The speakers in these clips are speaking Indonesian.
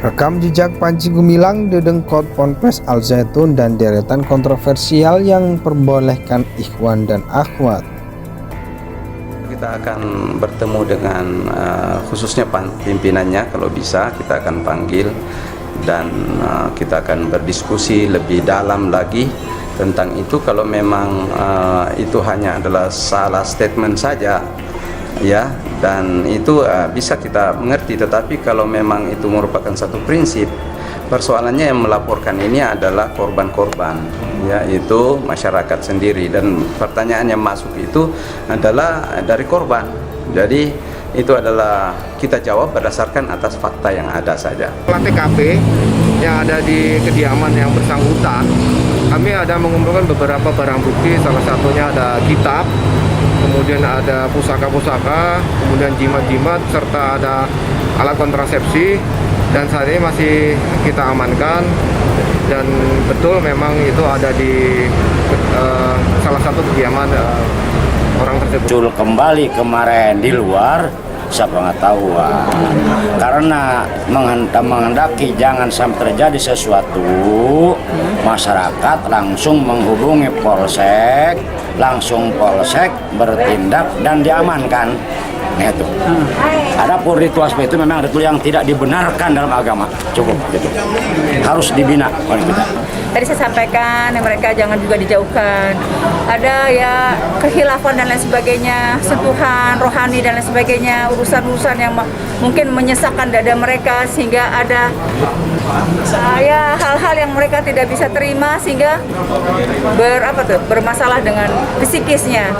Rekam jejak Panji Gumilang, Dedengkot Ponpes Al Zaitun, dan deretan kontroversial yang memperbolehkan ikhwan dan akhwat. Kita akan bertemu dengan khususnya pimpinannya, kalau bisa kita akan panggil dan kita akan berdiskusi lebih dalam lagi tentang itu. Kalau memang itu hanya adalah salah statement saja ya, dan itu bisa kita mengerti, tetapi kalau memang itu merupakan satu prinsip, persoalannya yang melaporkan ini adalah korban-korban, yaitu masyarakat sendiri, dan pertanyaan yang masuk itu adalah dari korban. Jadi itu adalah kita jawab berdasarkan atas fakta yang ada saja. TKP yang ada di kediaman yang bersangkutan, kami ada mengumpulkan beberapa barang bukti, salah satunya ada kitab, kemudian ada pusaka-pusaka, kemudian jimat-jimat, serta ada alat kontrasepsi, dan saat ini masih kita amankan. Dan betul memang itu ada di salah satu kediaman orang tersebut. Muncul kembali kemarin di luar, siapa nggak tahu, karena menghendaki jangan sampai terjadi sesuatu, masyarakat langsung menghubungi polsek, langsung polsek bertindak dan diamankan. Nah itu. Adapun ritual seperti itu memang ritual yang tidak dibenarkan dalam agama, cukup gitu. Harus dibina oleh kita. Tadi saya sampaikan mereka jangan juga dijauhkan. Ada ya kehilafan dan lain sebagainya, sentuhan rohani dan lain sebagainya, urusan-urusan yang mungkin menyesakkan dada mereka sehingga ada ya hal-hal yang mereka tidak bisa terima sehingga bermasalah dengan psikisnya.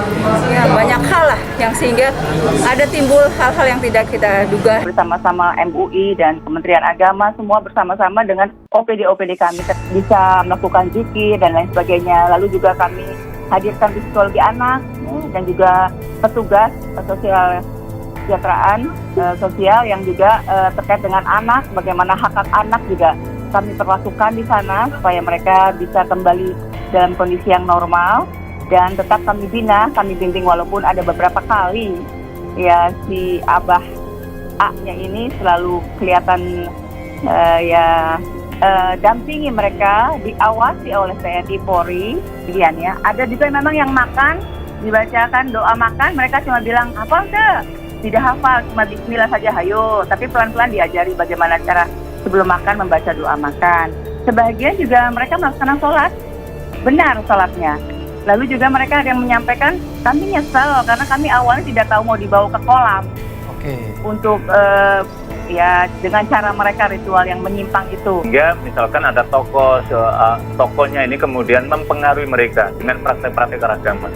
Ya, banyak hal lah yang sehingga ada timbul hal-hal yang tidak kita duga. Bersama-sama MUI dan Kementerian Agama semua bersama-sama dengan OPD kami bisa melakukan zikir dan lain sebagainya. Lalu juga kami hadirkan psikologi anak dan juga petugas sosial kesejahteraan sosial yang juga terkait dengan anak, bagaimana hak-hak anak juga kami perlakukan di sana supaya mereka bisa kembali dalam kondisi yang normal, dan tetap kami bina, kami bimbing walaupun ada beberapa kali ya si Abah A-nya ini selalu kelihatan dampingi mereka, diawasi oleh TNI Polri, ya. Ada juga memang yang makan, dibacakan doa makan, mereka cuma bilang, hafal enggak? Tidak hafal, cuma bismillah saja, hayo. Tapi pelan-pelan diajari bagaimana cara sebelum makan membaca doa makan. Sebagian juga mereka melaksanakan sholat, benar sholatnya. Lalu juga mereka ada yang menyampaikan, kami nyesel karena kami awalnya tidak tahu mau dibawa ke kolam. Untuk ya dengan cara mereka ritual yang menyimpang itu. Hingga misalkan ada tokohnya ini kemudian mempengaruhi mereka dengan praktek-praktek beragama.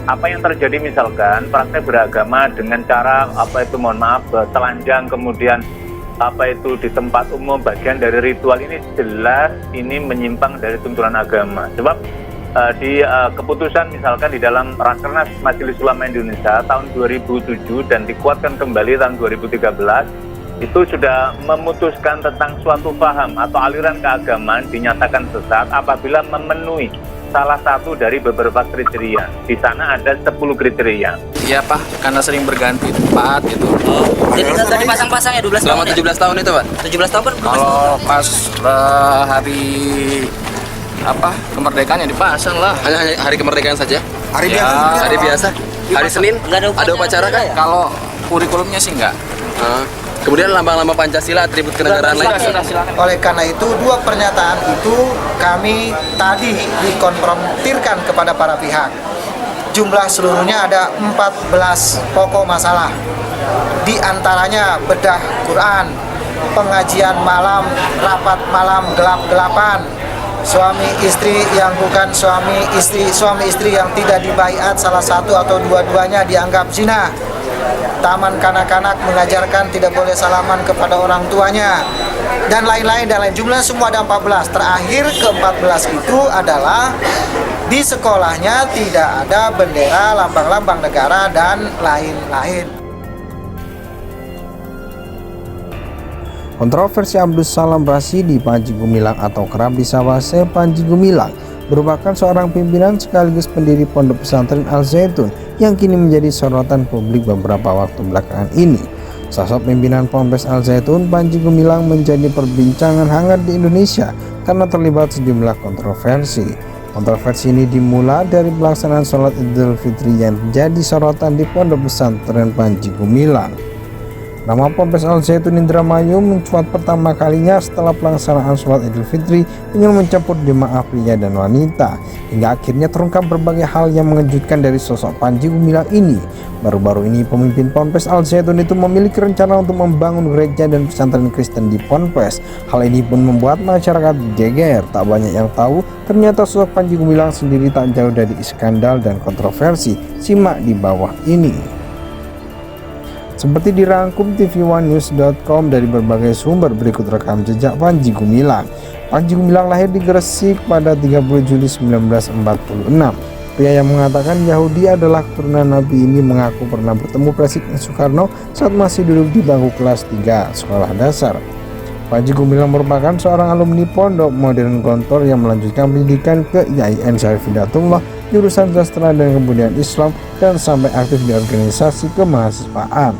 Apa yang terjadi misalkan praktek beragama dengan cara telanjang, kemudian di tempat umum, bagian dari ritual ini jelas ini menyimpang dari tuntunan agama. Sebab di keputusan misalkan di dalam Rakernas Majelis Ulama Indonesia tahun 2007 dan dikuatkan kembali tahun 2013, itu sudah memutuskan tentang suatu paham atau aliran keagamaan dinyatakan sesat apabila memenuhi salah satu dari beberapa kriteria. Di sana ada 10 kriteria. Iya Pak, karena sering berganti tempat gitu. Jadi tadi pasang-pasang ya 12 selama tahun 17 tahun itu Pak? 17 tahun kan? Kalau pas hari kemerdekaan ya dipasang lah. Hanya hari kemerdekaan saja? Hari biasa? Hari biasa. Hari Senin? Ada upacara kan? Kalau kurikulumnya sih enggak. Kemudian lambang-lambang Pancasila, atribut kenegaraan lain. Oleh karena itu, dua pernyataan itu kami tadi dikonfrontirkan kepada para pihak. Jumlah seluruhnya ada 14 pokok masalah. Di antaranya bedah Quran, pengajian malam, rapat malam gelap-gelapan, suami istri yang bukan suami istri yang tidak dibaiat salah satu atau dua-duanya dianggap zina. Taman kanak-kanak mengajarkan tidak boleh salaman kepada orang tuanya, dan lain-lain. Jumlah semua ada 14. Terakhir ke-14 itu adalah di sekolahnya tidak ada bendera, lambang-lambang negara, dan lain-lain. Kontroversi Abdus Salam Rasidi Panji Gumilang atau kerap disapa Syekh Panji Gumilang merupakan seorang pimpinan sekaligus pendiri Pondok Pesantren Al Zaitun yang kini menjadi sorotan publik beberapa waktu belakangan ini. Sosok pimpinan Ponpes Al Zaitun, Panji Gumilang, menjadi perbincangan hangat di Indonesia karena terlibat sejumlah kontroversi. Kontroversi ini dimulai dari pelaksanaan sholat Idul Fitri yang jadi sorotan di Pondok Pesantren Panji Gumilang. Nama Ponpes Al Zaitun Indramayu mencuat pertama kalinya setelah pelaksanaan sholat Idul Fitri dengan mencampur jemaah pria dan wanita, hingga akhirnya terungkap berbagai hal yang mengejutkan dari sosok Panji Gumilang ini. Baru-baru ini pemimpin Ponpes Al Zaitun itu memiliki rencana untuk membangun gereja dan pesantren Kristen di Ponpes. Hal ini pun membuat masyarakat geger. Tak banyak yang tahu, ternyata sosok Panji Gumilang sendiri tak jauh dari skandal dan kontroversi. Simak di bawah ini. Seperti dirangkum TV1news.com dari berbagai sumber, berikut rekam jejak Panji Gumilang. Panji Gumilang lahir di Gresik pada 30 Juli 1946. Pria yang mengatakan Yahudi adalah keturunan Nabi ini mengaku pernah bertemu Presiden Soekarno saat masih duduk di bangku kelas 3 sekolah dasar. Panji Gumilang merupakan seorang alumni Pondok Modern Gontor yang melanjutkan pendidikan ke IAIN Syarif Hidayatullah jurusan sastra dan kemudian Islam, dan sampai aktif di organisasi kemahasiswaan.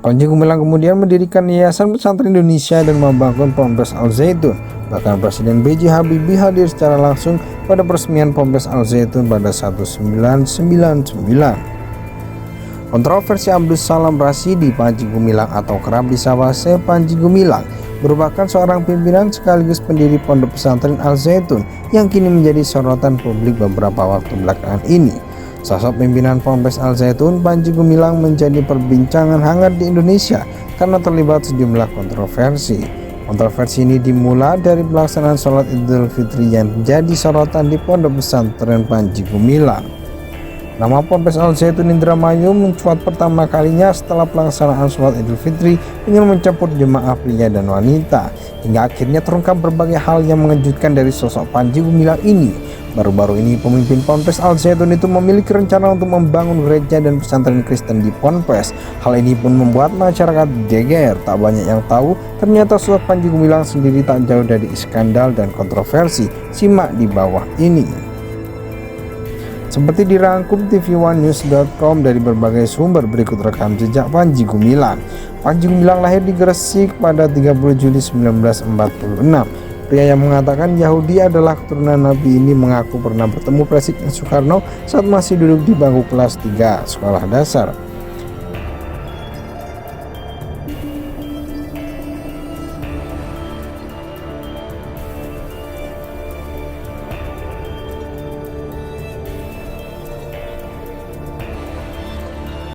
Panji Gumilang kemudian mendirikan Yayasan Pesantren Indonesia dan membangun Ponpes Al Zaitun. Bahkan Presiden B.J. Habibie hadir secara langsung pada peresmian Ponpes Al Zaitun pada 1999. Kontroversi Abdus Salam Rasidi Panji Gumilang atau kerap disapa Syekh Panji Gumilang merupakan seorang pimpinan sekaligus pendiri Pondok Pesantren Al Zaitun yang kini menjadi sorotan publik beberapa waktu belakangan ini. Sosok pimpinan Ponpes Al Zaitun, Panji Gumilang, menjadi perbincangan hangat di Indonesia karena terlibat sejumlah kontroversi. Kontroversi ini dimulai dari pelaksanaan sholat Idul Fitri yang jadi sorotan di Pondok Pesantren Panji Gumilang. Nama Ponpes Al Zaitun Indramayu mencuat pertama kalinya setelah pelaksanaan sholat Idul Fitri dengan mencampur jemaah pria dan wanita, hingga akhirnya terungkap berbagai hal yang mengejutkan dari sosok Panji Gumilang ini. Baru-baru ini pemimpin Ponpes Al Zaitun itu memiliki rencana untuk membangun gereja dan pesantren Kristen di Ponpes. Hal ini pun membuat masyarakat geger. Tak banyak yang tahu, ternyata sosok Panji Gumilang sendiri tak jauh dari skandal dan kontroversi. Simak di bawah ini. Seperti dirangkum TV1news.com dari berbagai sumber, berikut rekam jejak Panji Gumilang. Panji Gumilang lahir di Gresik pada 30 Juli 1946. Pria yang mengatakan Yahudi adalah keturunan Nabi ini mengaku pernah bertemu Presiden Soekarno saat masih duduk di bangku kelas 3 sekolah dasar.